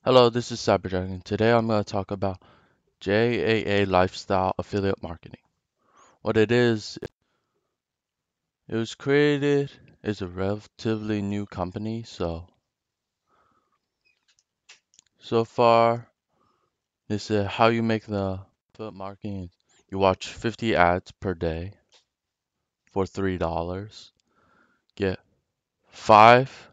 Hello, this is Cyberdragon. Today I'm going to talk about JAA Lifestyle Affiliate Marketing. What it is, it was created, it's a relatively new company, so far, this is how you make the affiliate marketing. You watch 50 ads per day for $3, get 5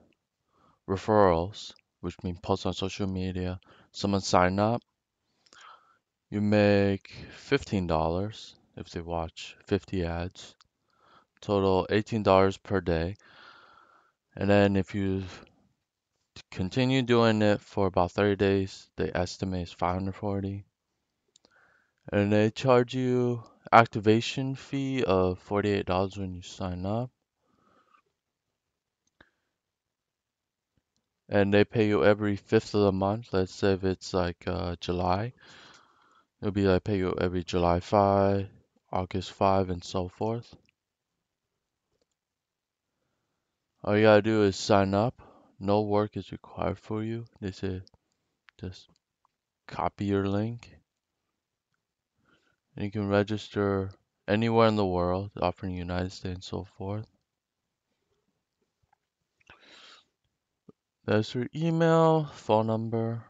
referrals, which means post on social media, someone sign up, you make $15 if they watch 50 ads. Total $18 per day. And then if you continue doing it for about 30 days, they estimate it's 540. And they charge you activation fee of $48 when you sign up. And they pay you every 5th of the month. Let's say if it's like July, it'll be like pay you every July 5, August 5, and so forth. All you gotta do is sign up. No work is required for you. They say just copy your link and you can register anywhere in the world, offering United States and so forth. There's your email, phone number,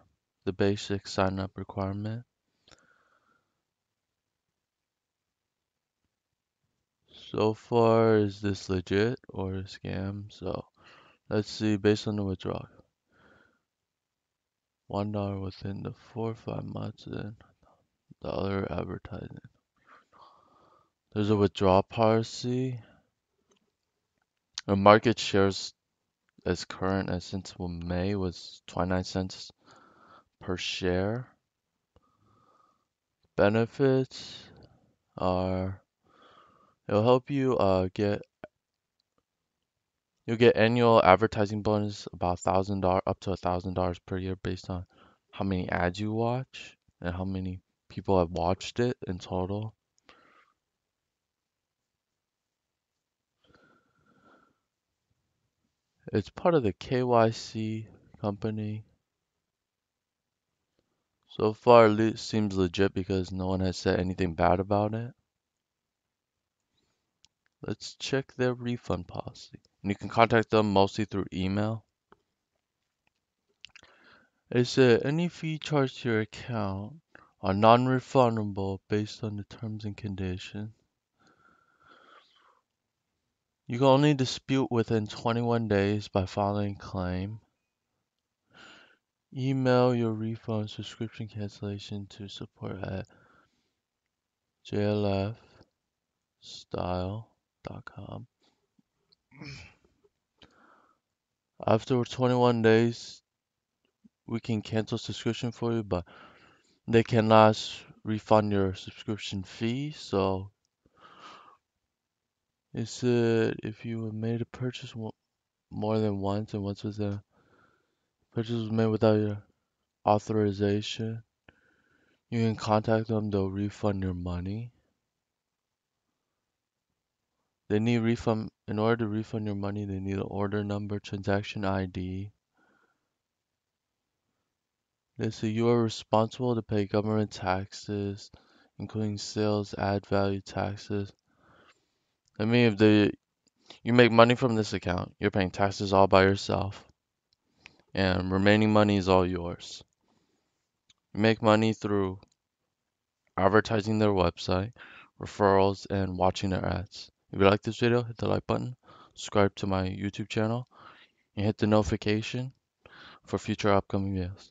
the basic sign up requirement. So far, is this legit or a scam? So let's see, based on the withdrawal. $1 within the 4 or 5 months, then the other advertising. There's a withdrawal policy. The market shares as current as since May was 29 cents per share. Benefits are it'll help you you'll get annual advertising bonus about $1,000 up to $1,000 per year based on how many ads you watch and how many people have watched it in total. It's part of the KYC company. So far, it seems legit because no one has said anything bad about it. Let's check their refund policy. And you can contact them mostly through email. It said any fee charged to your account are non-refundable based on the terms and conditions. You can only dispute within 21 days by filing a claim. Email your refund subscription cancellation to support at jlfstyle.com. After 21 days, we can cancel subscription for you, but they cannot refund your subscription fee. So it said if you have made a purchase more than once and once was a purchase was made without your authorization, you can contact them, they'll refund your money. They need refund in order to refund your money, they need an order number, transaction ID. They say you are responsible to pay government taxes, including sales ad value taxes. I mean, if you make money from this account, you're paying taxes all by yourself, and remaining money is all yours. You make money through advertising their website, referrals, and watching their ads. If you like this video, hit the like button, subscribe to my YouTube channel, and hit the notification for future upcoming videos.